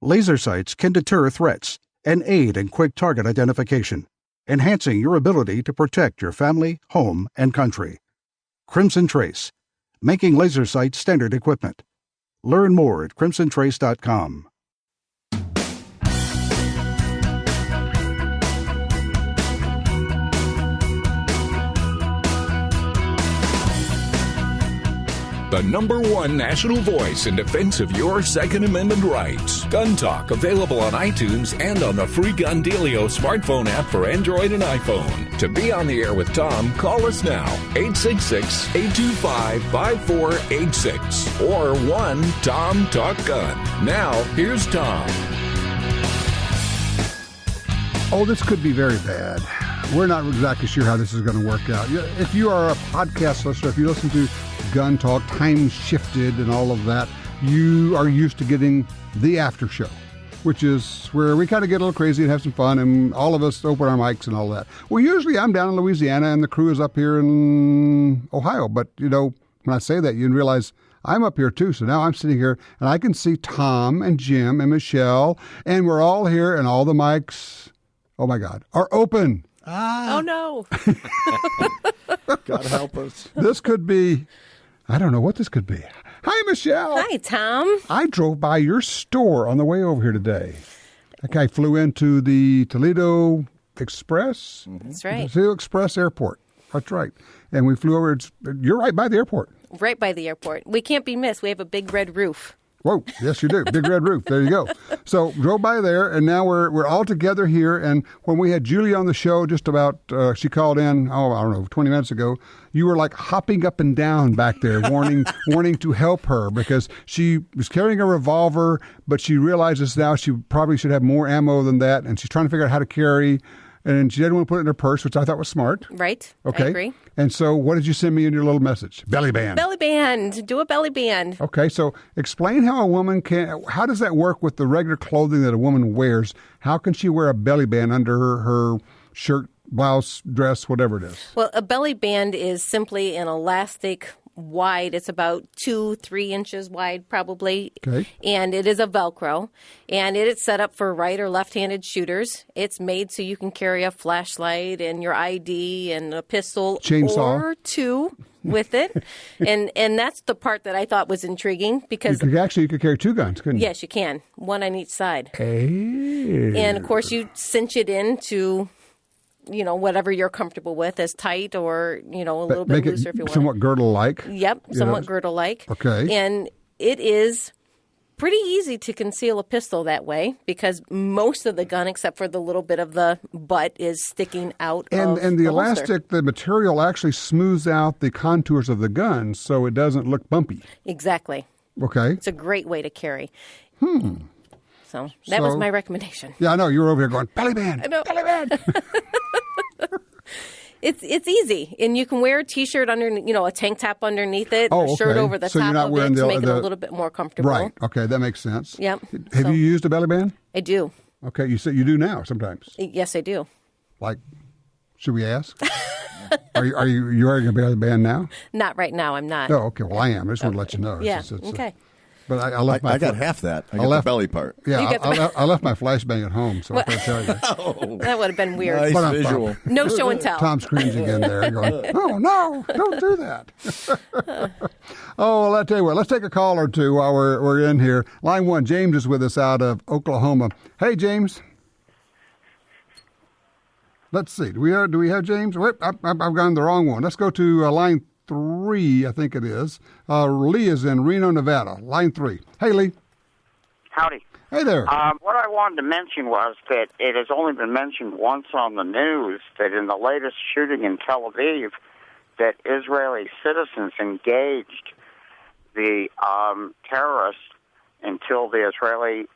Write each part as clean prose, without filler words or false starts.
Laser sights can deter threats and aid in quick target identification, enhancing your ability to protect your family, home, and country. Crimson Trace, making laser sights standard equipment. Learn more at crimsontrace.com. The #1 national voice in defense of your Second Amendment rights. Gun Talk, available on iTunes and on the free Gun Dealio smartphone app for Android and iPhone. To be on the air with Tom, call us now, 866-825-5486 or 1-TOM-TALK-GUN. Now, here's Tom. Oh, this could be very bad. We're not exactly sure how this is going to work out. If you are a podcast listener, if you listen to Gun Talk, Time Shifted and all of that, you are used to getting the after show, which is where we kind of get a little crazy and have some fun, and all of us open our mics and all that. Well, usually I'm down in Louisiana and the crew is up here in Ohio, but, when I say that, you realize I'm up here too, so now I'm sitting here and I can see Tom and Jim and Michelle, and we're all here and all the mics, oh my God, are open. Oh, no. God help us. This could be, I don't know what this could be. Hi, Michelle. Hi, Tom. I drove by your store on the way over here today. I flew into the Toledo Express. That's right. Toledo Express Airport. That's right. And we flew over. You're right by the airport. Right by the airport. We can't be missed. We have a big red roof. Whoa, yes, you do. Big red roof. There you go. So drove by there, and now we're all together here. And when we had Julie on the show, just about, she called in, I don't know, 20 minutes ago, you were like hopping up and down back there, wanting to help her because she was carrying a revolver, but she realizes now she probably should have more ammo than that, and she's trying to figure out how to carry. And she didn't want to put it in her purse, which I thought was smart. Right. Okay. I agree. And so what did you send me in your little message? Belly band. Belly band. Do a belly band. Okay. So explain how a woman how does that work with the regular clothing that a woman wears? How can she wear a belly band under her shirt, blouse, dress, whatever it is? Well, a belly band is simply an elastic wide. It's about 2-3 inches wide, probably. Okay. And it is a Velcro. And it is set up for right or left-handed shooters. It's made so you can carry a flashlight and your ID and a pistol Chainsaw. or two with it. and that's the part that I thought was intriguing because You could carry two guns, couldn't you? yes, you can. One on each side. Hey. And of course, you cinch it into whatever you're comfortable with, as tight or, a little bit looser if you want. Somewhat girdle-like. Yep, somewhat girdle-like. Okay. And it is pretty easy to conceal a pistol that way because most of the gun, except for the little bit of the butt, is sticking out of And the holster. elastic, the material actually smooths out the contours of the gun so it doesn't look bumpy. Exactly. Okay. It's a great way to carry. So that was my recommendation. Yeah, I know. You were over here going, belly band, I know. belly band. It's easy, and you can wear a T-shirt under, a tank top underneath it, Oh, a shirt okay. over the So you're top not of wearing it to the- make it the- a little bit more comfortable. Right. Okay, that makes sense. Yep. Have So- you used a belly band? I do. Okay, you said you do now sometimes. Yes, I do. Like, should we ask? Are you wearing a belly band now? Not right now. I'm not. Oh, okay. Well, I am. I just want to let you know. Yeah. It's Okay. But I left my. I got half that. I got left- the belly part. Yeah, You got I left my flashbang at home, so I can't tell you. That would have been weird. Nice But I'm visual. No show and tell. Tom screams again there, going, "Oh no, don't do that!" Oh, well, I tell you what. Let's take a call or two while we're in here. Line 1, James is with us out of Oklahoma. Hey, James. Let's see. Do we have James? Wait, I've gone the wrong one. Let's go to line 3, I think it is. Lee is in Reno, Nevada. Line 3. Hey, Lee. Howdy. Hey there. What I wanted to mention was that it has only been mentioned once on the news that in the latest shooting in Tel Aviv, that Israeli citizens engaged the terrorists until the Israeli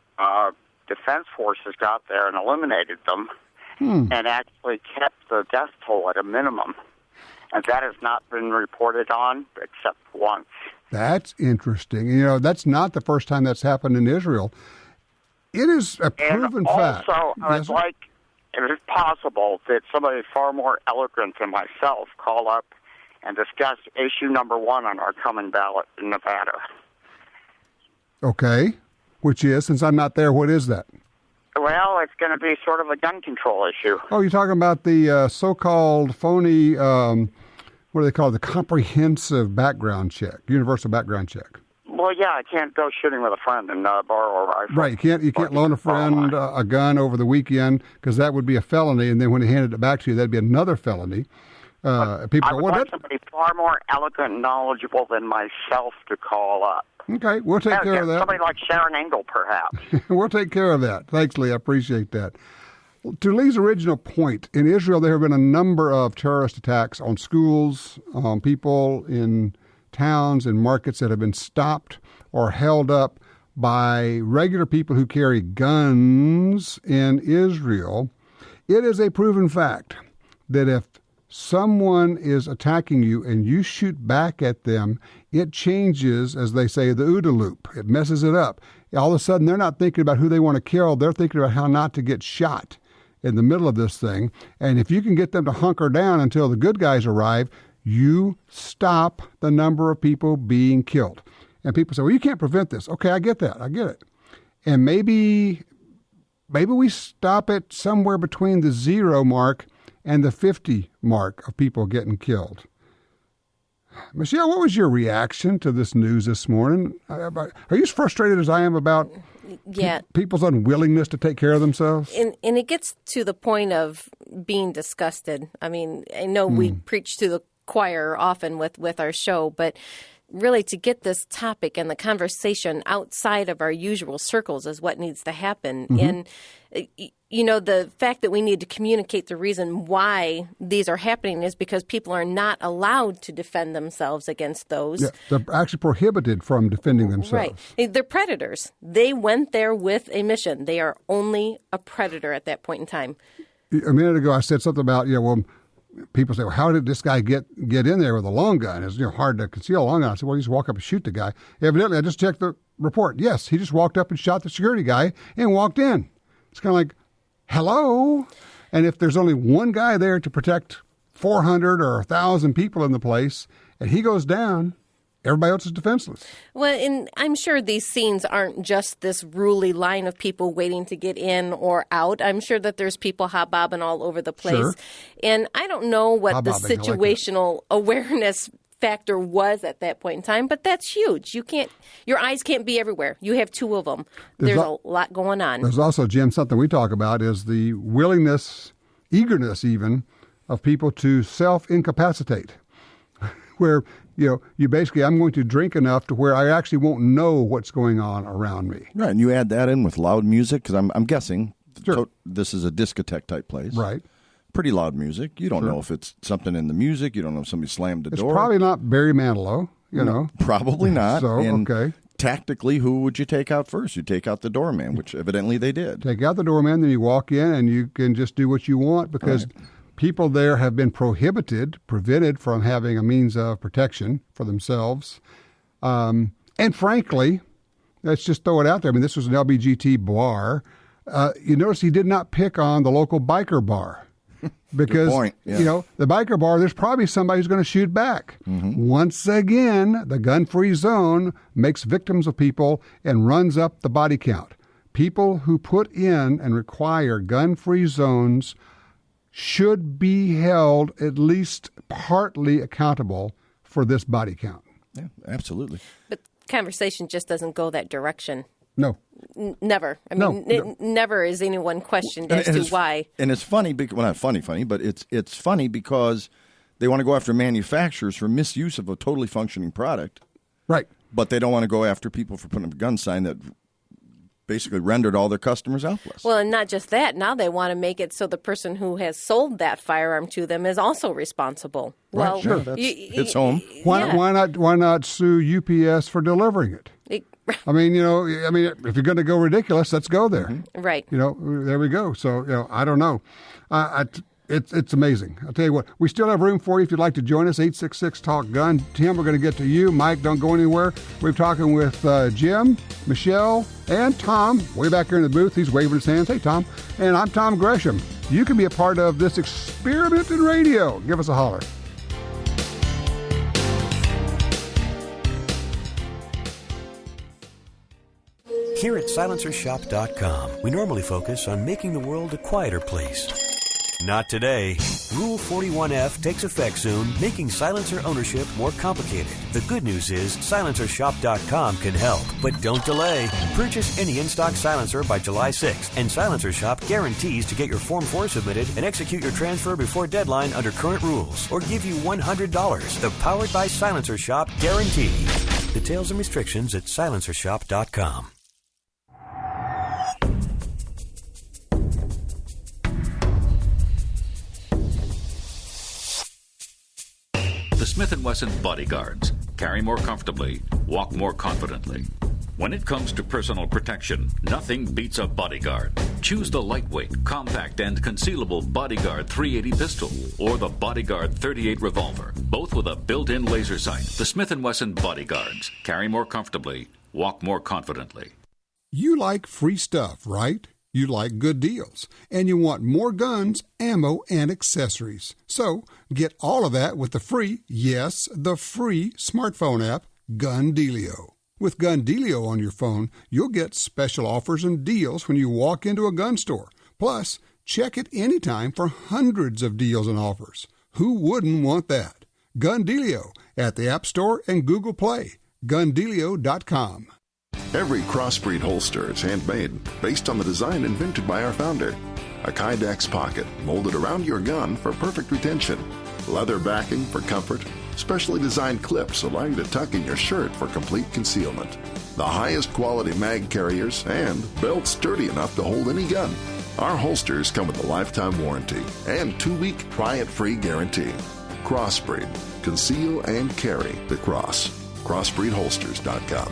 defense forces got there and eliminated them, and actually kept the death toll at a minimum. And that has not been reported on except once. That's interesting. That's not the first time that's happened in Israel. It is a proven fact. And also, I'd like, if it's possible, that somebody far more eloquent than myself call up and discuss issue number 1 on our coming ballot in Nevada. Okay. which is, since I'm not there, what is that? Well, it's going to be sort of a gun control issue. Oh, you're talking about the so-called phony, what do they call it, the comprehensive background check, universal background check. Well, yeah, I can't go shooting with a friend and borrow a rifle. Right, you can't loan a friend a gun over the weekend because that would be a felony, and then when he handed it back to you, that'd be another felony. People I would like somebody far more eloquent and knowledgeable than myself to call up. Okay, we'll take care of that. Somebody like Sharon Engel, perhaps. We'll take care of that. Thanks, Lee. I appreciate that. To Lee's original point, in Israel, there have been a number of terrorist attacks on schools, on people in towns and markets that have been stopped or held up by regular people who carry guns in Israel. It is a proven fact that if someone is attacking you and you shoot back at them, it changes, as they say, the OODA loop. It messes it up. All of a sudden, they're not thinking about who they want to kill. They're thinking about how not to get shot in the middle of this thing. And if you can get them to hunker down until the good guys arrive, you stop the number of people being killed. And people say, well, you can't prevent this. Okay, I get that. I get it. And maybe we stop it somewhere between the 0 mark and the 50 mark of people getting killed. Michelle, what was your reaction to this news this morning? Are you as frustrated as I am about people's unwillingness to take care of themselves? And it gets to the point of being disgusted. I mean, I know we preach to the choir often with our show, but really to get this topic and the conversation outside of our usual circles is what needs to happen. Mm-hmm. And, the fact that we need to communicate the reason why these are happening is because people are not allowed to defend themselves against those. Yeah, they're actually prohibited from defending themselves. Right. They're predators. They went there with a mission. They are only a predator at that point in time. A minute ago, I said something about, people say, well, how did this guy get in there with a long gun? It's hard to conceal a long gun. I said, well, you just walk up and shoot the guy. Evidently, I just checked the report. Yes, he just walked up and shot the security guy and walked in. It's kind of like, hello? And if there's only one guy there to protect 400 or 1,000 people in the place, and he goes down, everybody else is defenseless. Well, and I'm sure these scenes aren't just this ruly line of people waiting to get in or out. I'm sure that there's people hobbobbing all over the place. Sure. And I don't know what the situational awareness factor was at that point in time, but that's huge. Your eyes can't be everywhere. You have 2 of them. There's a lot going on. There's also, Jim, something we talk about is the willingness, eagerness even, of people to self-incapacitate, where, you basically, I'm going to drink enough to where I actually won't know what's going on around me. Right, and you add that in with loud music, because I'm guessing this is a discotheque type place. Right. Pretty loud music. You don't know if it's something in the music. You don't know if somebody slammed the door. It's probably not Barry Manilow, No, probably not. So, okay. Tactically, who would you take out first? You take out the doorman, which evidently they did. Take out the doorman, then you walk in, and you can just do what you want because people there have been prevented from having a means of protection for themselves. And frankly, let's just throw it out there. I mean, this was an LBGT bar. You notice he did not pick on the local biker bar. Because, the biker bar, there's probably somebody who's going to shoot back. Mm-hmm. Once again, the gun-free zone makes victims of people and runs up the body count. People who put in and require gun-free zones should be held at least partly accountable for this body count. Yeah, absolutely. But conversation just doesn't go that direction. No. Never. I mean, never is anyone questioned as to why. And it's funny, not funny, but it's funny because they want to go after manufacturers for misuse of a totally functioning product. Right. But they don't want to go after people for putting up a gun sign that basically rendered all their customers helpless. Well, and not just that. Now they want to make it so the person who has sold that firearm to them is also responsible. Right, well, sure. It's home. Why not sue UPS for delivering it? I mean, if you're going to go ridiculous, let's go there. Mm-hmm. Right. There we go. So, I don't know. It's amazing. I'll tell you what, we still have room for you if you'd like to join us, 866-TALK-GUN. Tim, we're going to get to you. Mike, don't go anywhere. We're talking with Jim, Michelle, and Tom way back here in the booth. He's waving his hands. Hey, Tom. And I'm Tom Gresham. You can be a part of this experiment in radio. Give us a holler. Here at SilencerShop.com, we normally focus on making the world a quieter place. Not today. Rule 41F takes effect soon, making silencer ownership more complicated. The good news is SilencerShop.com can help, but don't delay. Purchase any in-stock silencer by July 6th, and Silencer Shop guarantees to get your Form 4 submitted and execute your transfer before deadline under current rules, or give you $100. The Powered by Silencer Shop guarantee. Details and restrictions at SilencerShop.com. The Smith & Wesson Bodyguards. Carry more comfortably, walk more confidently. When it comes to personal protection, nothing beats a Bodyguard. Choose the lightweight, compact, and concealable Bodyguard 380 pistol or the Bodyguard 38 revolver, both with a built-in laser sight. The Smith & Wesson Bodyguards. Carry more comfortably, walk more confidently. You like free stuff, right? You like good deals, and you want more guns, ammo, and accessories. So get all of that with the free, yes, the free smartphone app, Gun Dealio. With Gun Dealio on your phone, you'll get special offers and deals when you walk into a gun store. Plus, check it anytime for hundreds of deals and offers. Who wouldn't want that? Gun Dealio at the App Store and Google Play. GunDealio.com. Every crossbreed holster is handmade, based on the design invented by our founder. A Kydex pocket molded around your gun for perfect retention. Leather backing for comfort. Specially designed clips allow you to tuck in your shirt for complete concealment. The highest quality mag carriers and belts sturdy enough to hold any gun. Our holsters come with a lifetime warranty and 2-week try-it-free guarantee. Crossbreed. Conceal and carry the cross. CrossbreedHolsters.com.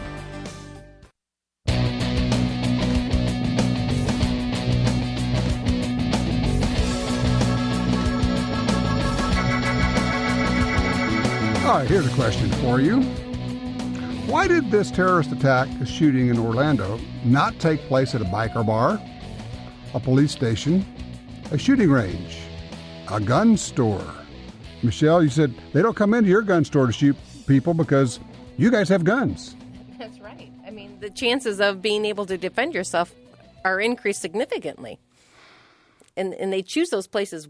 All right, here's a question for you. Why did this terrorist attack, a shooting in Orlando, not take place at a biker bar, a police station, a shooting range, a gun store? Michelle, you said they don't come into your gun store to shoot people because you guys have guns. That's right. I mean, the chances of being able to defend yourself are increased significantly. And they choose those places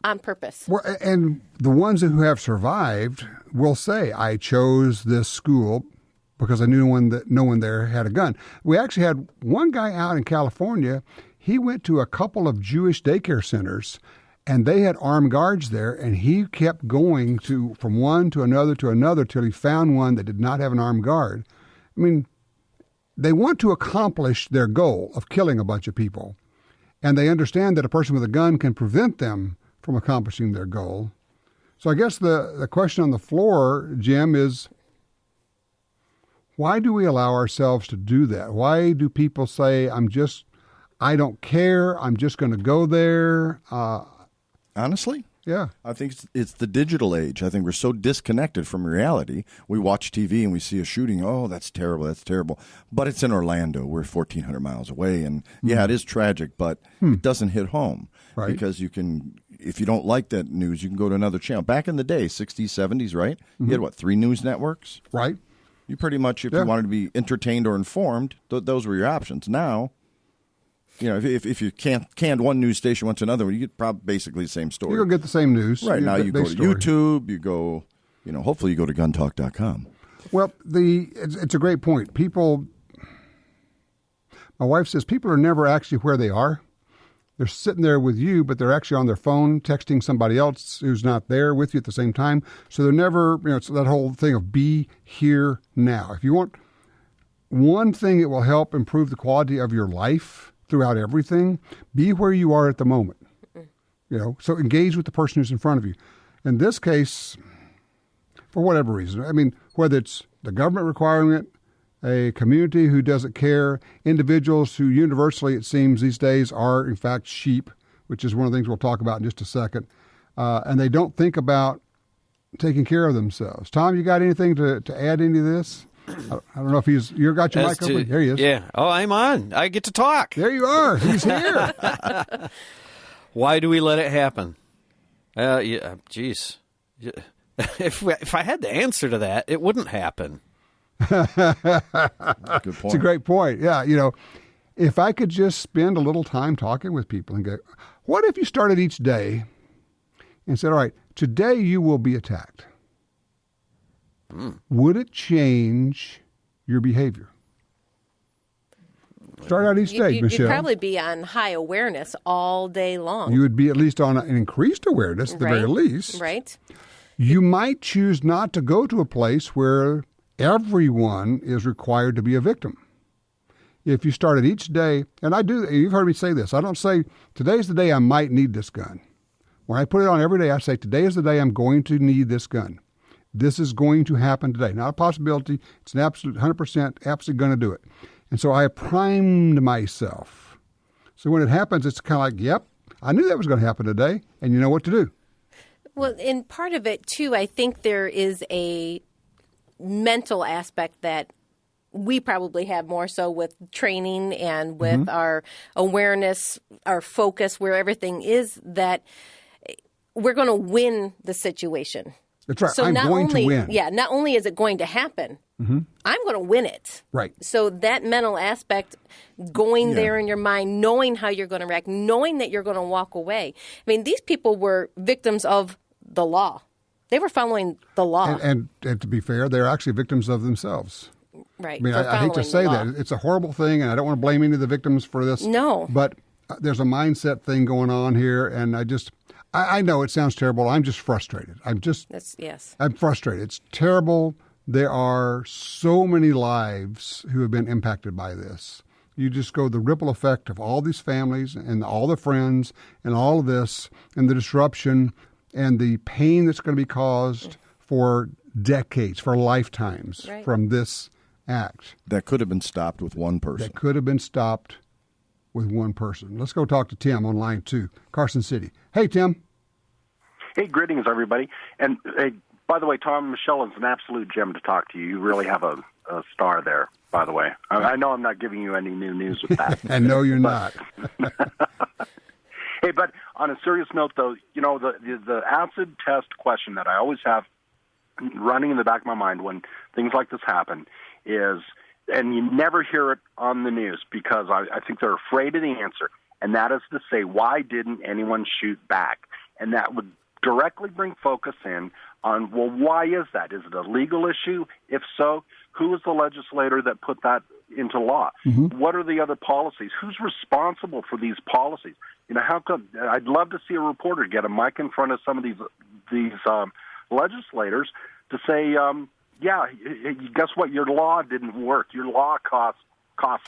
on purpose. Well, and the ones who have survived will say, I chose this school because I knew no one there had a gun. We actually had one guy out in California. He went to a couple of Jewish daycare centers, and they had armed guards there, and he kept going from one to another till he found one that did not have an armed guard. I mean, they want to accomplish their goal of killing a bunch of people, and they understand that a person with a gun can prevent them from accomplishing their goal. So I guess the question on the floor, Jim, is why do we allow ourselves to do that? Why do people say, I don't care, I'm just going to go there? Honestly? Yeah. I think it's the digital age. I think we're so disconnected from reality. We watch TV and we see a shooting. Oh, that's terrible. That's terrible. But it's in Orlando. We're 1,400 miles away. And yeah, it is tragic, but it doesn't hit home. Right. Because you can, if you don't like that news, you can go to another channel. Back in the day, 60s, 70s, right? You had, 3 news networks? Right. You pretty much, if you wanted to be entertained or informed, those were your options. Now, if you canned one news station once another, you get probably basically the same story. You're going to get the same news. Right. Now you go to YouTube, you go, hopefully you go to guntalk.com. Well, it's a great point. My wife says people are never actually where they are. They're sitting there with you, but they're actually on their phone texting somebody else who's not there with you at the same time. So they're never, it's that whole thing of be here now. If you want one thing that will help improve the quality of your life throughout everything, be where you are at the moment. So engage with the person who's in front of you. In this case, for whatever reason, I mean, whether it's the government requiring it, a community who doesn't care, individuals who universally, it seems these days, are in fact sheep, which is one of the things we'll talk about in just a second, and they don't think about taking care of themselves. Tom, you got anything to add into this? I don't know if you got your mic open. There he is. Yeah. Oh, I'm on. I get to talk. There you are. He's here. Why do we let it happen? Geez. If I had the answer to that, it wouldn't happen. Good point. It's a great point. Yeah, if I could just spend a little time talking with people and go, what if you started each day and said, all right, today you will be attacked. Would it change your behavior? Start out each day, Michelle. You'd probably be on high awareness all day long. You would be at least on an increased awareness at the very least. Right. You might choose not to go to a place where everyone is required to be a victim. If you started each day, and you've heard me say this, I don't say, today's the day I might need this gun. When I put it on every day, I say, today is the day I'm going to need this gun. This is going to happen today. Not a possibility. It's an absolute 100% absolutely going to do it. And so I primed myself. So when it happens, it's kind of like, yep, I knew that was going to happen today, and you know what to do. Well, and part of it, too, I think there is a mental aspect that we probably have more so with training and with our awareness, our focus, where everything is, that we're going to win the situation. That's right. So I'm going to win. Yeah, not only is it going to happen, I'm going to win it. Right. So that mental aspect, going there in your mind, knowing how you're going to react, knowing that you're going to walk away. I mean, these people were victims of the law. They were following the law. And to be fair, they're actually victims of themselves. Right. I mean, I hate to say that. It's a horrible thing, and I don't want to blame any of the victims for this. No. But there's a mindset thing going on here, and I know it sounds terrible. I'm just frustrated. I'm frustrated. It's terrible. There are so many lives who have been impacted by this. You just go the ripple effect of all these families and all the friends and all of this and the disruption and the pain that's going to be caused for decades, for lifetimes from this act. That could have been stopped with one person. That could have been stopped with one person. Let's go talk to Tim on line 2, Carson City. Hey, Tim. Hey, greetings, everybody. And by the way, Tom, Michelle is an absolute gem to talk to you. You really have a star there, by the way. I know I'm not giving you any new news with that. And no, you're not. Hey, but on a serious note, though, the acid test question that I always have running in the back of my mind when things like this happen is, and you never hear it on the news because I think they're afraid of the answer, and that is to say, why didn't anyone shoot back? And that would directly bring focus in on, well, why is that? Is it a legal issue? If so, who is the legislator that put that into law? What are the other policies? Who's responsible for these policies? How come? I'd love to see a reporter get a mic in front of some of these legislators to say, guess what? Your law didn't work. Your law cost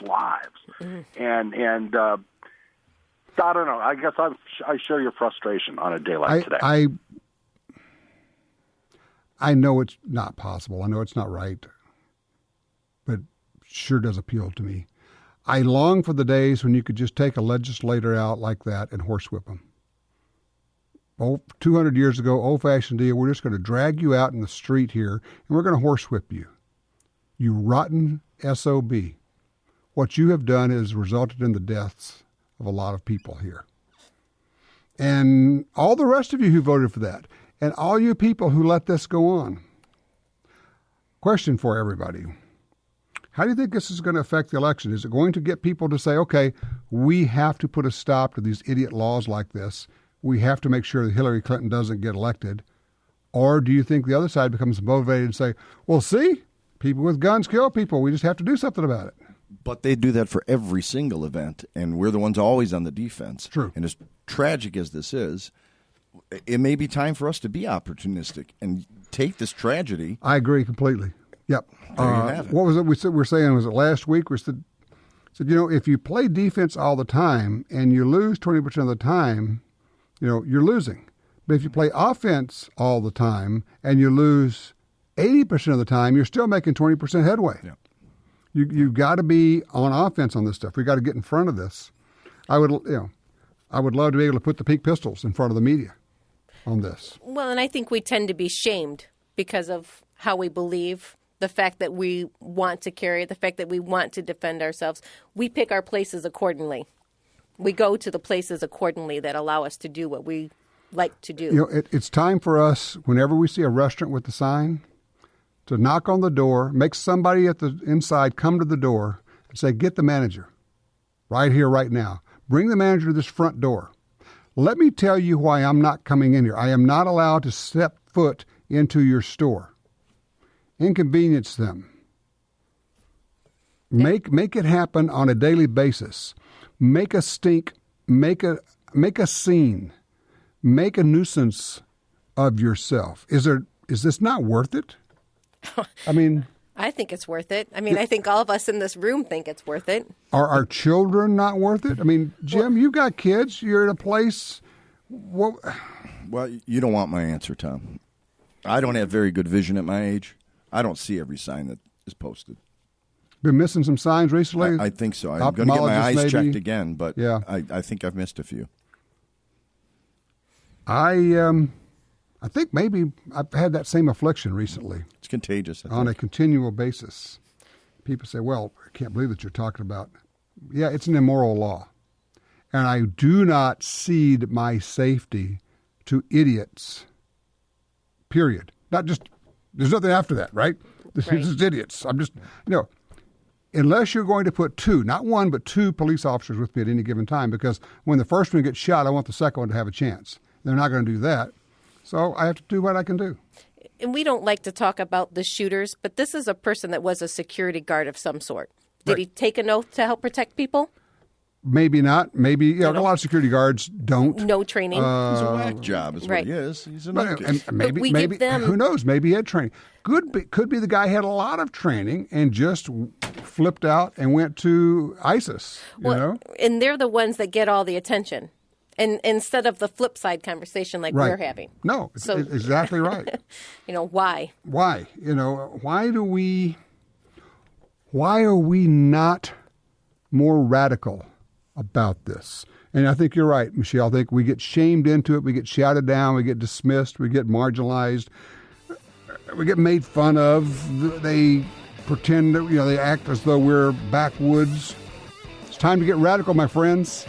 lives. And I don't know. I guess I share your frustration on a day like today. I know it's not possible. I know it's not right, but sure does appeal to me. I long for the days when you could just take a legislator out like that and horsewhip them. 200 years ago, old-fashioned deal, we're just going to drag you out in the street here, and we're going to horsewhip you. You rotten SOB. What you have done has resulted in the deaths of a lot of people here. And all the rest of you who voted for that, and all you people who let this go on. Question for everybody. How do you think this is going to affect the election? Is it going to get people to say, okay, we have to put a stop to these idiot laws like this. We have to make sure that Hillary Clinton doesn't get elected. Or do you think the other side becomes motivated and say, well, see, people with guns kill people. We just have to do something about it. But they do that for every single event, and we're the ones always on the defense. True. And as tragic as this is, it may be time for us to be opportunistic and take this tragedy. I agree completely. Yep. There you have it. What was it we were saying? Was it last week? We said, if you play defense all the time and you lose 20% of the time, you're losing. But if you play offense all the time and you lose 80% of the time, you're still making 20% headway. Yeah. You've got to be on offense on this stuff. We've got to get in front of this. I would love to be able to put the pink pistols in front of the media on this. Well, and I think we tend to be shamed because of how we believe, the fact that we want to carry it, the fact that we want to defend ourselves. We pick our places accordingly. We go to the places accordingly that allow us to do what we like to do. It's time for us, whenever we see a restaurant with the sign, to knock on the door, make somebody at the inside come to the door and say, get the manager right here, right now. Bring the manager to this front door. Let me tell you why I'm not coming in here. I am not allowed to step foot into your store. Inconvenience them. Make it happen on a daily basis. Make a stink. Make a scene. Make a nuisance of yourself. Is this not worth it? I mean, I think it's worth it. I mean, I think all of us in this room think it's worth it. Are our children not worth it? I mean, Jim, you've got kids. You're at a place. Well, you don't want my answer, Tom. I don't have very good vision at my age. I don't see every sign that is posted. Been missing some signs recently? I think so. I'm going to get my eyes checked again, but yeah. I think I've missed a few. I think maybe I've had that same affliction recently. It's contagious. On a continual basis. People say, well, I can't believe that you're talking about. Yeah, it's an immoral law. And I do not cede my safety to idiots, period. Not just, there's nothing after that, right? This is idiots. I'm just, unless you're going to put two, not one, but two police officers with me at any given time, because when the first one gets shot, I want the second one to have a chance. They're not going to do that. So I have to do what I can do. And we don't like to talk about the shooters, but this is a person that was a security guard of some sort. Did he take an oath to help protect people? Maybe not. Maybe, a lot of security guards don't. No training. He's a whack job is what he is. He's a and maybe who knows? Maybe he had training. Could be the guy had a lot of training and just flipped out and went to ISIS. And they're the ones that get all the attention. And instead of the flip side conversation like we're having. No, so, exactly right. Why? Why? Why are we not more radical about this? And I think you're right, Michelle. I think we get shamed into it. We get shouted down. We get dismissed. We get marginalized. We get made fun of. They pretend that, they act as though we're backwoods. It's time to get radical, my friends.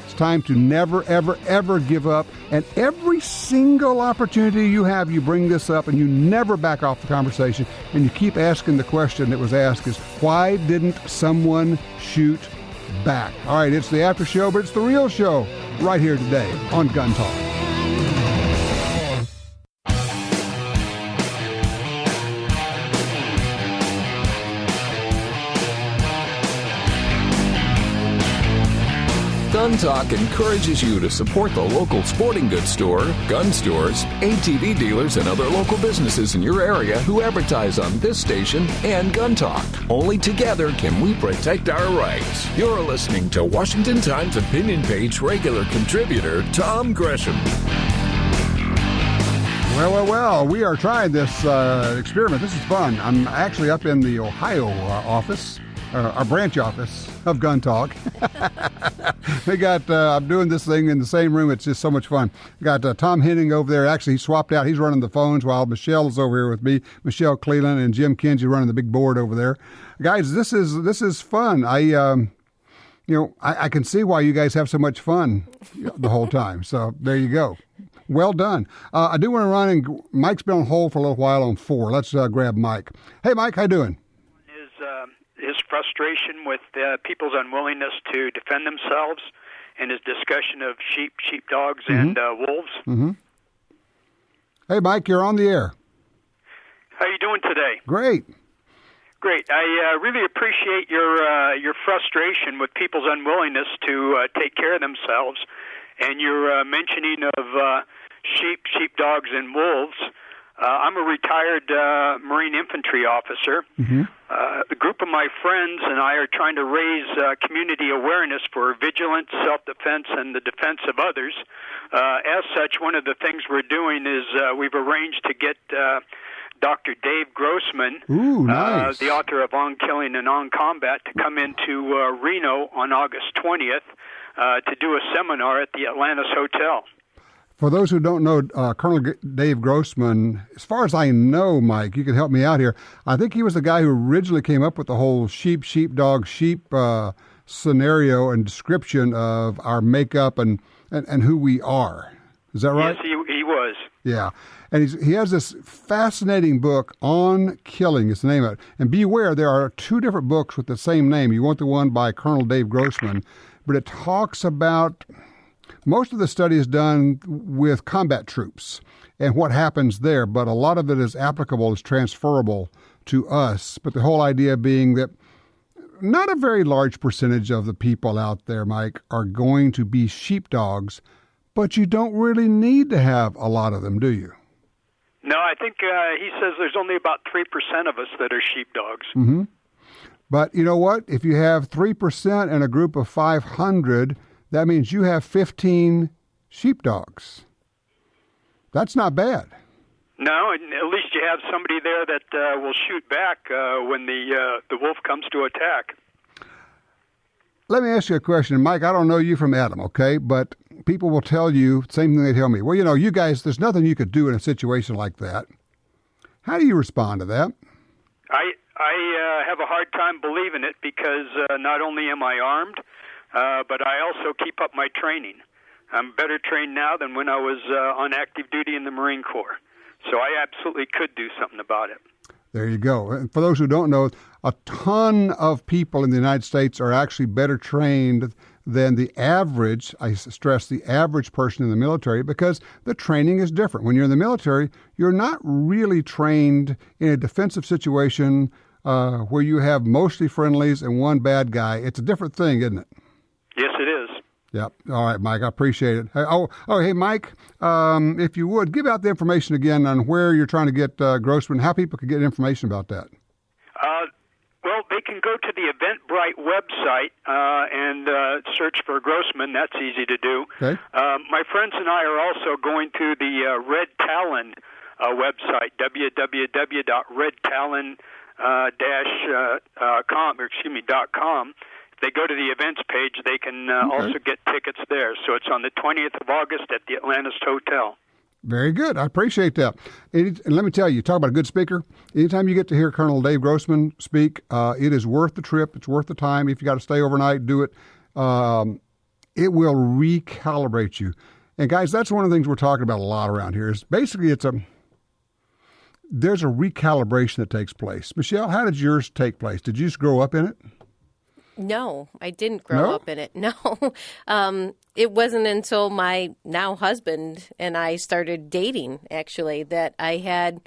It's time to never, ever, ever give up. And every single opportunity you have, you bring this up and you never back off the conversation. And you keep asking the question that was asked is, why didn't someone shoot back? All right, it's the after show, but it's the real show right here today on Gun Talk. Gun Talk encourages you to support the local sporting goods store, gun stores, ATV dealers, and other local businesses in your area who advertise on this station and Gun Talk. Only together can we protect our rights. You're listening to Washington Times opinion page regular contributor Tom Gresham. Well, we are trying this experiment. This is fun. I'm actually up in the Ohio office. Our branch office of Gun Talk. I'm doing this thing in the same room. It's just so much fun. We got Tom Henning over there. Actually, he swapped out. He's running the phones while Michelle is over here with me. Michelle Cleland and Jim Kinsey running the big board over there. Guys, this is fun. I can see why you guys have so much fun the whole time. So there you go. Well done. I do want to run, and Mike's been on hold for a little while on 4. Let's grab Mike. Hey, Mike, how you doing? His frustration with people's unwillingness to defend themselves, and his discussion of sheepdogs, and wolves. Mm-hmm. Hey, Mike, you're on the air. How you doing today? Great. I really appreciate your frustration with people's unwillingness to take care of themselves, and your mentioning of sheepdogs, and wolves. I'm a retired Marine infantry officer. Mm-hmm. A group of my friends and I are trying to raise community awareness for vigilance, self-defense, and the defense of others. As such, one of the things we're doing is we've arranged to get Dr. Dave Grossman, Ooh, nice. The author of On Killing and On Combat, to come into Reno on August 20th to do a seminar at the Atlantis Hotel. For those who don't know, Colonel Dave Grossman, as far as I know, Mike, you can help me out here. I think he was the guy who originally came up with the whole sheepdog scenario and description of our makeup and who we are. Is that right? Yes, he was. Yeah. And he has this fascinating book on killing, is the name of it. And beware, there are 2 different books with the same name. You want the one by Colonel Dave Grossman, but it talks about, most of the study is done with combat troops and what happens there, but a lot of it is applicable, is transferable to us. But the whole idea being that not a very large percentage of the people out there, Mike, are going to be sheepdogs, but you don't really need to have a lot of them, do you? No, I think he says there's only about 3% of us that are sheepdogs. Mm-hmm. But you know what? If you have 3% in a group of 500, that means you have 15 sheepdogs. That's not bad. No, and at least you have somebody there that will shoot back when the wolf comes to attack. Let me ask you a question. Mike, I don't know you from Adam, okay? But people will tell you, same thing they tell me. Well, you know, you guys, there's nothing you could do in a situation like that. How do you respond to that? I have a hard time believing it because not only am I armed, but I also keep up my training. I'm better trained now than when I was on active duty in the Marine Corps. So I absolutely could do something about it. There you go. And for those who don't know, a ton of people in the United States are actually better trained than the average, I stress the average person in the military, because the training is different. When you're in the military, you're not really trained in a defensive situation where you have mostly friendlies and one bad guy. It's a different thing, isn't it? Yes, it is. Yep. All right, Mike, I appreciate it. Hey, Mike, if you would, give out the information again on where you're trying to get Grossman, how people can get information about that. Well, they can go to the Eventbrite website and search for Grossman. That's easy to do. Okay. My friends and I are also going to the Red Talon website, www.redtalon-com. If they go to the events page, they can also get tickets there. So it's on the 20th of August at the Atlantis Hotel. Very good. I appreciate that. And let me tell you, talk about a good speaker. Anytime you get to hear Colonel Dave Grossman speak, it is worth the trip. It's worth the time. If you got to stay overnight, do it. It will recalibrate you. And guys, that's one of the things we're talking about a lot around here. Is basically there's a recalibration that takes place. Michelle, how did yours take place? Did you just grow up in it? No, I didn't grow up in it. No. It wasn't until my now husband and I started dating, actually, that I had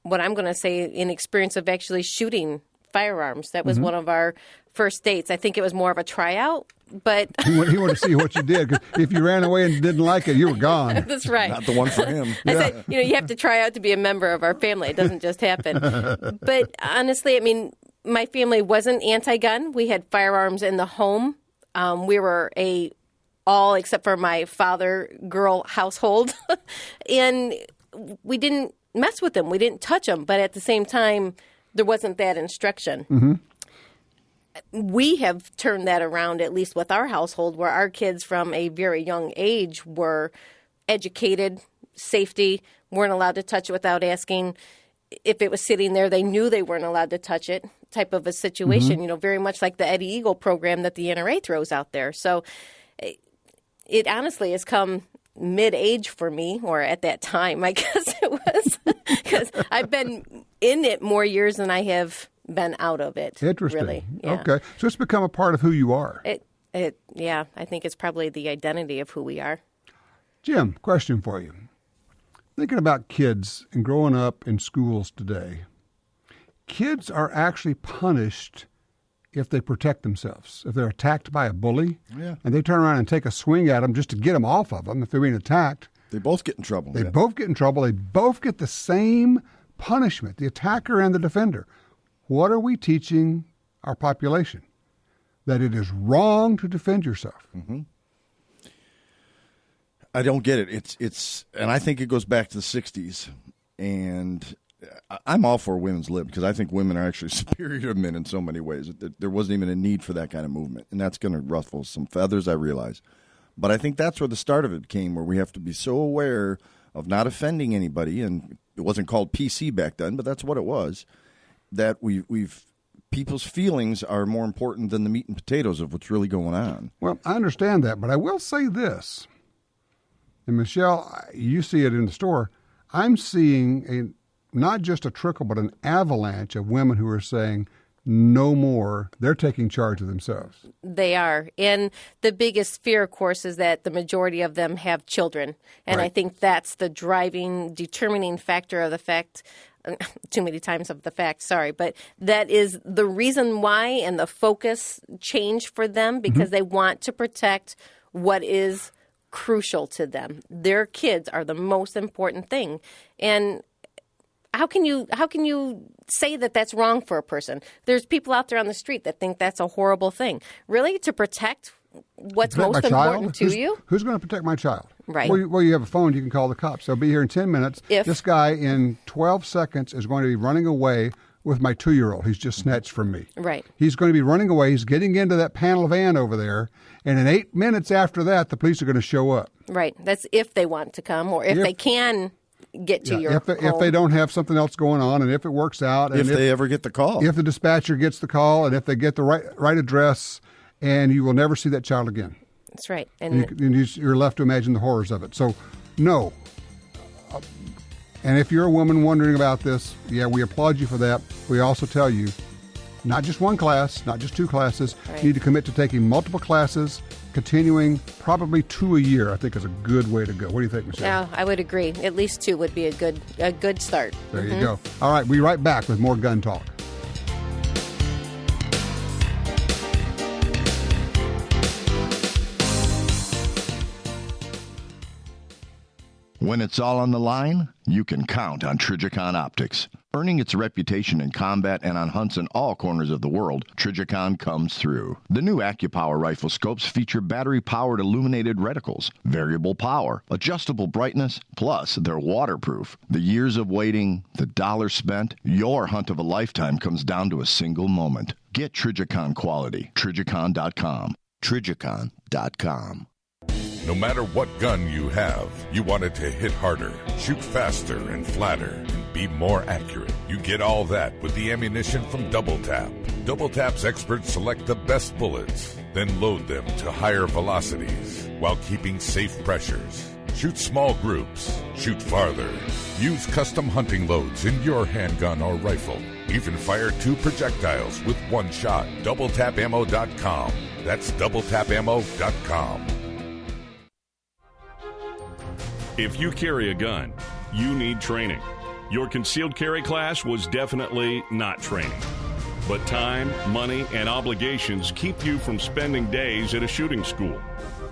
what I'm going to say an experience of actually shooting firearms. That was one of our first dates. I think it was more of a tryout, but he wanted to see what you did. 'Cause if you ran away and didn't like it, you were gone. That's right. Not the one for him. I said, you have to try out to be a member of our family. It doesn't just happen. But honestly, I mean, my family wasn't anti-gun. We had firearms in the home. We were all except for my father girl household, and we didn't mess with them. We didn't touch them. But at the same time, there wasn't that instruction. Mm-hmm. We have turned that around, at least with our household, where our kids from a very young age were educated, safety, weren't allowed to touch it without asking. If it was sitting there, they knew they weren't allowed to touch it, type of a situation, very much like the Eddie Eagle program that the NRA throws out there. So it honestly has come mid-age for me, or at that time, I guess it was, because I've been in it more years than I have been out of it. Interesting. Really. Yeah. Okay. So it's become a part of who you are. Yeah, I think it's probably the identity of who we are. Jim, question for you. Thinking about kids and growing up in schools today, kids are actually punished if they protect themselves. If they're attacked by a bully, and they turn around and take a swing at them just to get them off of them if they're being attacked. They both get in trouble. They both get in trouble. They both get the same punishment, the attacker and the defender. What are we teaching our population? That it is wrong to defend yourself. Mm-hmm. I don't get it. It's, and I think it goes back to the 60s. And I'm all for women's lib because I think women are actually superior to men in so many ways. There wasn't even a need for that kind of movement. And that's going to ruffle some feathers, I realize. But I think that's where the start of it came, where we have to be so aware of not offending anybody. And it wasn't called PC back then, but that's what it was. That we've people's feelings are more important than the meat and potatoes of what's really going on. Well, I understand that, but I will say this. And Michelle, you see it in the store. I'm seeing not just a trickle, but an avalanche of women who are saying, no more. They're taking charge of themselves. They are. And the biggest fear, of course, is that the majority of them have children. And Right. I think that's the determining factor of the fact, too many times of the fact, sorry, but that is the reason why, and the focus changed for them, because they want to protect what is crucial to them. Their kids are the most important thing. And how can you say that that's wrong for a person? There's people out there on the street that think that's a horrible thing. Really? To protect what's Protect most my child? important to you? Who's going to protect my child? Right. Well, you have a phone. You can call the cops. They'll be here in 10 minutes. This guy, in 12 seconds, is going to be running away with my 2-year-old. He's just snatched from me. Right. He's going to be running away. He's getting into that panel van over there. And in 8 minutes after that, the police are going to show up. Right. That's if they want to come, or if they can get to your home. If they don't have something else going on, and if it works out. And if they ever get the call. If the dispatcher gets the call, and if they get the right address, and you will never see that child again. That's right. And you're left to imagine the horrors of it. So, no. And if you're a woman wondering about this, we applaud you for that. We also tell you, not just one class, not just 2 classes. Right. You need to commit to taking multiple classes, continuing probably 2 a year, I think is a good way to go. What do you think, Michelle? Yeah, I would agree. At least 2 would be a good start. There you go. All right, we'll be right back with more Gun Talk. When it's all on the line, you can count on Trijicon Optics. Earning its reputation in combat and on hunts in all corners of the world, Trijicon comes through. The new AccuPower rifle scopes feature battery-powered illuminated reticles, variable power, adjustable brightness, plus they're waterproof. The years of waiting, the dollars spent, your hunt of a lifetime comes down to a single moment. Get Trijicon quality. Trijicon.com. Trijicon.com. No matter what gun you have, you want it to hit harder, shoot faster and flatter, and be more accurate. You get all that with the ammunition from Double Tap. Double Tap's experts select the best bullets, then load them to higher velocities while keeping safe pressures. Shoot small groups. Shoot farther. Use custom hunting loads in your handgun or rifle. Even fire 2 projectiles with 1 shot. DoubleTapAmmo.com. That's DoubleTapAmmo.com. If you carry a gun, you need training. Your concealed carry class was definitely not training. But time, money, and obligations keep you from spending days at a shooting school.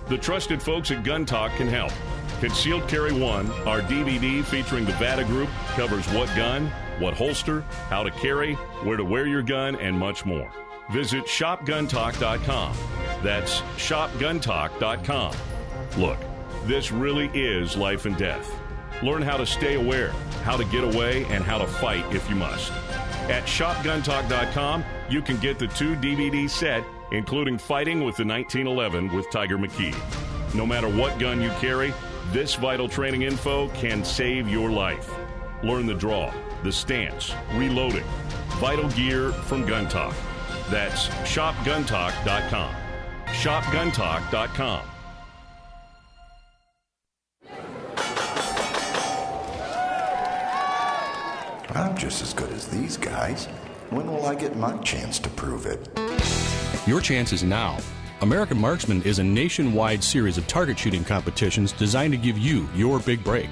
The trusted folks at Gun Talk can help. Concealed Carry 1, our DVD featuring the VADA Group, covers what gun, what holster, how to carry, where to wear your gun, and much more. Visit ShopGunTalk.com. That's ShopGunTalk.com. Look, this really is life and death. Learn how to stay aware, how to get away, and how to fight if you must. At ShopGunTalk.com, you can get the 2 DVD set, including Fighting with the 1911 with Tiger McKee. No matter what gun you carry, this vital training info can save your life. Learn the draw, the stance, reloading, vital gear from Gun Talk. That's ShopGunTalk.com. ShopGunTalk.com. I'm just as good as these guys. When will I get my chance to prove it? Your chance is now. American Marksman is a nationwide series of target shooting competitions designed to give you your big break.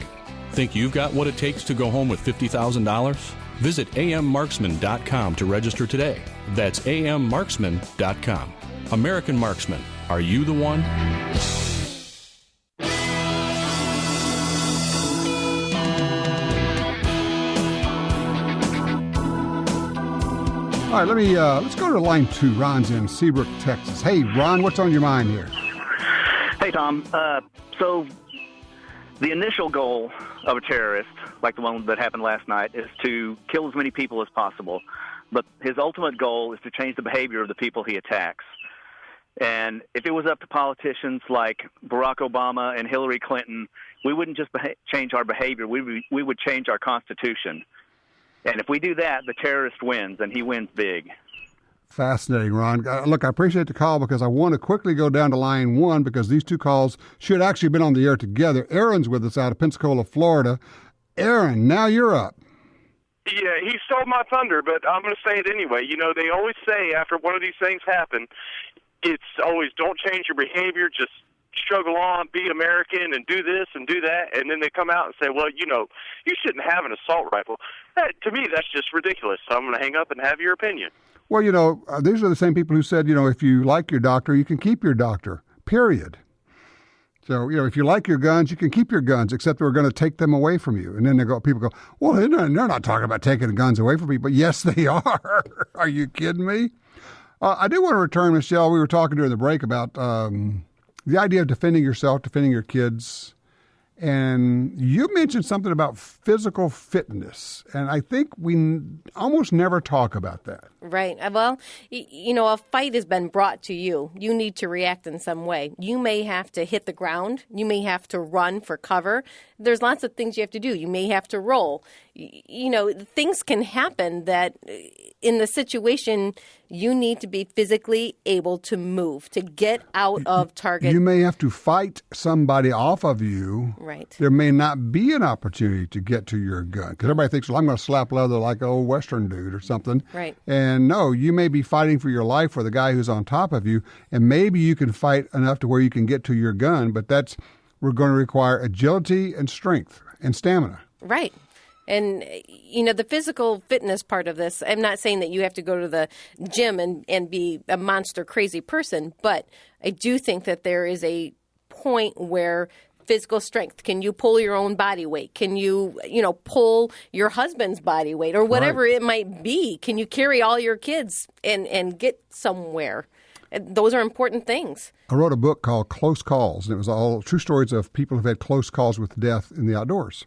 Think you've got what it takes to go home with $50,000? Visit ammarksman.com to register today. That's ammarksman.com. American Marksman. Are you the one? All right, let's go to line 2. Ron's in Seabrook, Texas. Hey, Ron, what's on your mind here? Hey, Tom. So the initial goal of a terrorist, like the one that happened last night, is to kill as many people as possible. But his ultimate goal is to change the behavior of the people he attacks. And if it was up to politicians like Barack Obama and Hillary Clinton, we wouldn't just change our behavior. We would change our Constitution. And if we do that, the terrorist wins, and he wins big. Fascinating, Ron. Look, I appreciate the call because I want to quickly go down to line 1 because these 2 calls should actually have been on the air together. Aaron's with us out of Pensacola, Florida. Aaron, now you're up. Yeah, he stole my thunder, but I'm going to say it anyway. You know, they always say after one of these things happen, it's always don't change your behavior, just struggle on, be American, and do this and do that. And then they come out and say, well, you know, you shouldn't have an assault rifle. To me, that's just ridiculous. So I'm going to hang up and have your opinion. Well, you know, these are the same people who said, you know, if you like your doctor, you can keep your doctor, period. So, you know, if you like your guns, you can keep your guns, except we're going to take them away from you. And then people go, well, they're not talking about taking the guns away from people. Yes, they are. Are you kidding me? I do want to return, Michelle. We were talking during the break about the idea of defending yourself, defending your kids. And you mentioned something about physical fitness. And I think we almost never talk about that. Right. Well, you know, a fight has been brought to you. You need to react in some way. You may have to hit the ground. You may have to run for cover. There's lots of things you have to do. You may have to roll. You know, things can happen that in the situation you need to be physically able to move, to get out of target. You may have to fight somebody off of you. Right. There may not be an opportunity to get to your gun. Because everybody thinks, well, I'm going to slap leather like an old Western dude or something. Right. And no, you may be fighting for your life for the guy who's on top of you. And maybe you can fight enough to where you can get to your gun. But we're going to require agility and strength and stamina. Right. And, you know, the physical fitness part of this, I'm not saying that you have to go to the gym and be a monster crazy person, but I do think that there is a point where physical strength, can you pull your own body weight? Can you, pull your husband's body weight or whatever it might be? Can you carry all your kids and get somewhere? Those are important things. I wrote a book called Close Calls, and it was all true stories of people who've had close calls with death in the outdoors.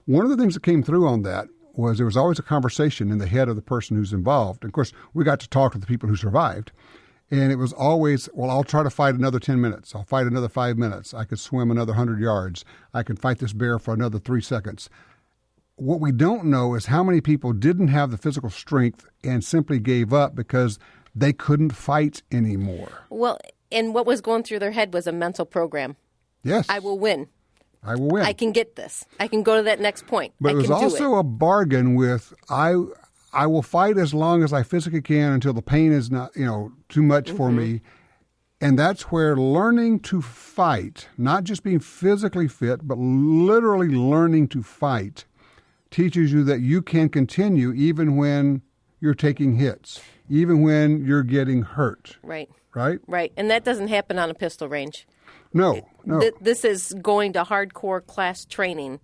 One of the things that came through on that was there was always a conversation in the head of the person who's involved. And of course, we got to talk to the people who survived. And it was always, well, I'll try to fight another 10 minutes. I'll fight another 5 minutes. I could swim another 100 yards. I can fight this bear for another 3 seconds. What we don't know is how many people didn't have the physical strength and simply gave up because they couldn't fight anymore. Well, and what was going through their head was a mental program. Yes. I will win. I will win. I can get this. I can go to that next point. But it was also a bargain with, I will fight as long as I physically can until the pain is not, too much for me. And that's where learning to fight, not just being physically fit, but literally learning to fight, teaches you that you can continue even when you're taking hits, even when you're getting hurt. Right. Right? Right. And that doesn't happen on a pistol range. No. This is going to hardcore class training.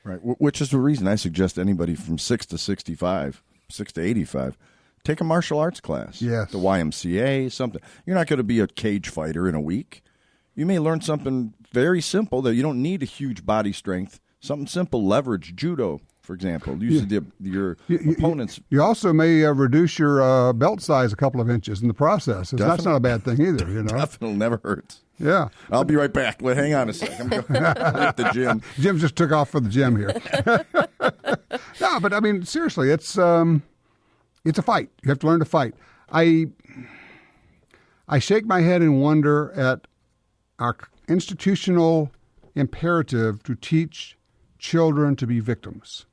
Right, which is the reason I suggest anybody from 6 to 65, 6 to 85, take a martial arts class. Yes. The YMCA, something. You're not going to be a cage fighter in a week. You may learn something very simple that you don't need a huge body strength. Something simple, leverage, judo, for example. Use your opponents. You also may reduce your belt size a couple of inches in the process. That's not a bad thing either, Definitely never hurts. Yeah. I'll be right back. Well, hang on a second. I'm going at the gym. Jim just took off for the gym here. No, but I mean, seriously, it's a fight. You have to learn to fight. I shake my head and wonder at our institutional imperative to teach children to be victims.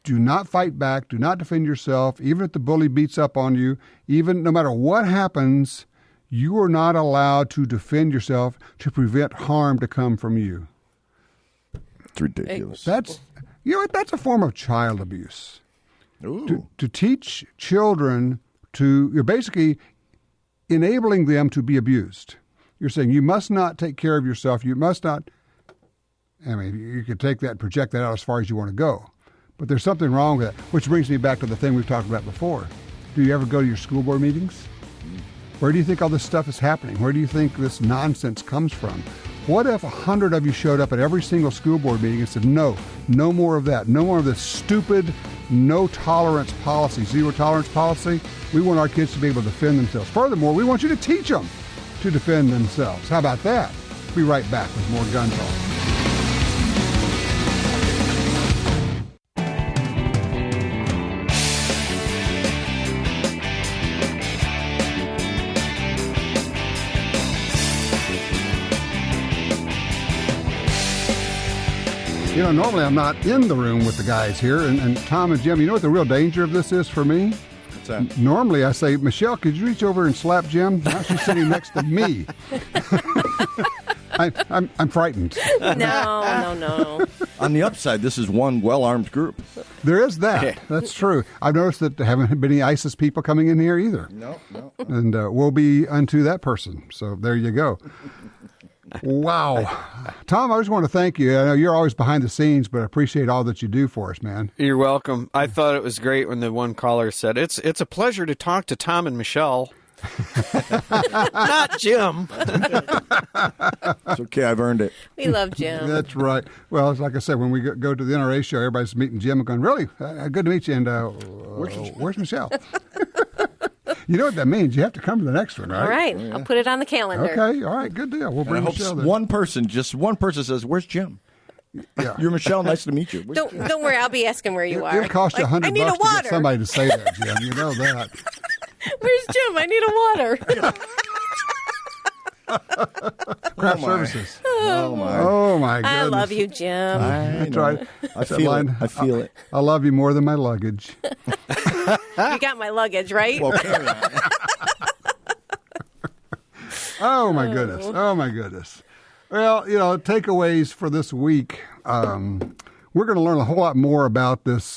Do not fight back. Do not defend yourself. Even if the bully beats up on you, even no matter what happens, you are not allowed to defend yourself to prevent harm to come from you. It's ridiculous. That's a form of child abuse. Ooh. To teach children you're basically enabling them to be abused. You're saying you must not take care of yourself. You must not. I mean, you could take that and project that out as far as you want to go. But there's something wrong with that, which brings me back to the thing we've talked about before. Do you ever go to your school board meetings? Where do you think all this stuff is happening? Where do you think this nonsense comes from? What if 100 of you showed up at every single school board meeting and said, no more of that. No more of this stupid no tolerance policy, zero tolerance policy. We want our kids to be able to defend themselves. Furthermore, we want you to teach them to defend themselves. How about that? Be right back with more Gun Talk. You know, normally I'm not in the room with the guys here, and Tom and Jim, you know what the real danger of this is for me? What's that? Normally I say, Michelle, could you reach over and slap Jim? Now she's sitting next to me. I'm frightened. No. On the upside, this is one well-armed group. There is that. That's true. I've noticed that there haven't been any ISIS people coming in here either. No. And we'll be unto that person. So there you go. Wow. Tom, I just want to thank you. I know you're always behind the scenes, but I appreciate all that you do for us, man. You're welcome. I thought it was great when the one caller said, it's a pleasure to talk to Tom and Michelle. Not Jim. It's okay, I've earned it. We love Jim. That's right. Well, it's like I said, when we go to the NRA show, everybody's meeting Jim and going, really? Good to meet you. And where's Michelle? You know what that means? You have to come to the next one, right? All right. I'll put it on the calendar. Okay. All right. Good deal. We'll bring Michelle there. Just one person says, where's Jim? Yeah. You're Michelle. Nice to meet you. Don't worry. I'll be asking where you are. It'll cost you $100 I need a to water. get somebody to say that, Jim. You know that. Where's Jim? I need a water. Craft services. Oh my goodness. I love you, Jim. That's right. I feel it. I love you more than my luggage. You got my luggage, right? Well, carry on. Oh my goodness. Well, you know, takeaways for this week. We're going to learn a whole lot more about this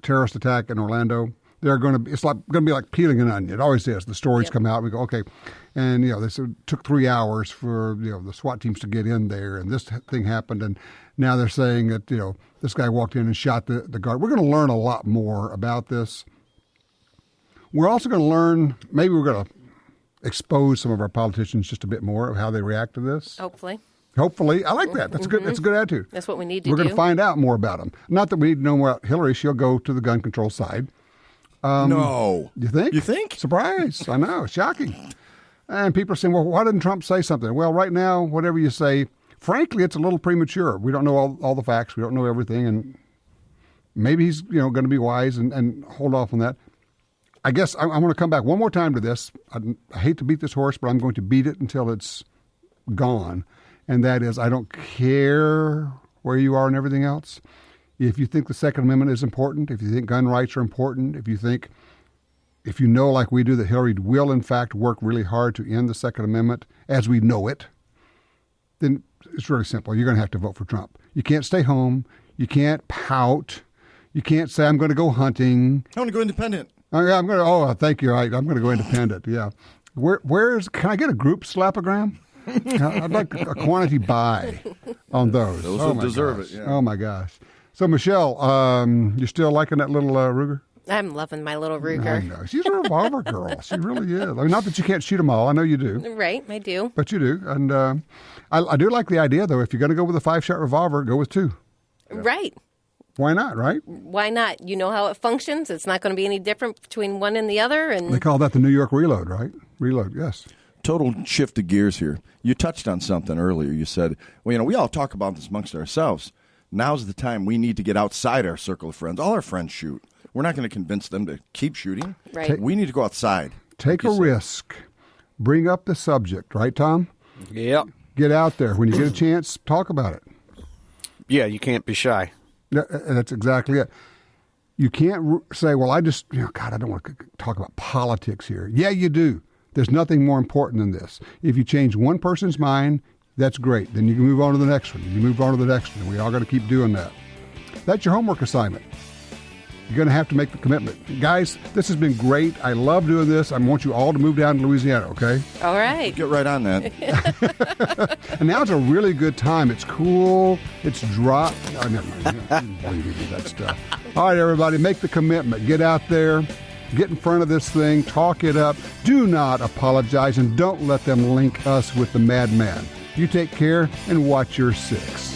terrorist attack in Orlando. It's going to be like peeling an onion. It always is. The stories come out. We go, okay. And, you know, this took 3 hours for, you know, the SWAT teams to get in there. And this thing happened. And now they're saying that, you know, this guy walked in and shot the guard. We're going to learn a lot more about this. We're also going to learn, maybe we're going to expose some of our politicians just a bit more of how they react to this. Hopefully. I like that. That's good. That's a good attitude. That's what we need to We're do. going to find out more about them. Not that we need to know more about Hillary. She'll go to the gun control side. No. You think? You think? Surprise. I know. Shocking. And people are saying, well, why didn't Trump say something? Well, right now, whatever you say, frankly, it's a little premature. We don't know all the facts. We don't know everything. And maybe he's going to be wise and hold off on that. I guess I want to come back one more time to this. I hate to beat this horse, but I'm going to beat it until it's gone. And that is, I don't care where you are and everything else. If you think the Second Amendment is important, if you think gun rights are important, if you know like we do that Hillary will in fact work really hard to end the Second Amendment as we know it, then it's really simple. You're going to have to vote for Trump. You can't stay home. You can't pout. You can't say, I'm going to go hunting. I want to go independent. Thank you. I'm going to go independent. Yeah. Can I get a group slapogram? I'd like a quantity buy on those. Those will deserve it. Yeah. Oh my gosh. So Michelle, you still liking that little Ruger? I'm loving my little Ruger. I know. She's a revolver girl. She really is. I mean, not that you can't shoot them all. I know you do. Right, I do. But you do. And I do like the idea, though. If you're going to go with a 5-shot revolver, go with 2. Yeah. Right. Why not, right? Why not? You know how it functions. It's not going to be any different between one and the other. And they call that the New York reload, right? Reload, yes. Total shift of gears here. You touched on something earlier. You said, well, we all talk about this amongst ourselves. Now's the time we need to get outside our circle of friends. All our friends shoot. We're not going to convince them to keep shooting. Right. We need to go outside. Take a risk. Bring up the subject, right, Tom? Yep. Get out there. When you get a chance, talk about it. Yeah, you can't be shy. That's exactly it. You can't say, well, I don't want to talk about politics here. Yeah, you do. There's nothing more important than this. If you change one person's mind, that's great. Then you can move on to the next one. You move on to the next one. We all got to keep doing that. That's your homework assignment. You're going to have to make the commitment. Guys, this has been great. I love doing this. I want you all to move down to Louisiana, okay? All right. Get right on that. And now it's a really good time. It's cool. It's dry. Oh, never mind. Believe me, that stuff. All right, everybody, make the commitment. Get out there. Get in front of this thing. Talk it up. Do not apologize, and don't let them link us with the madman. You take care and watch your 6.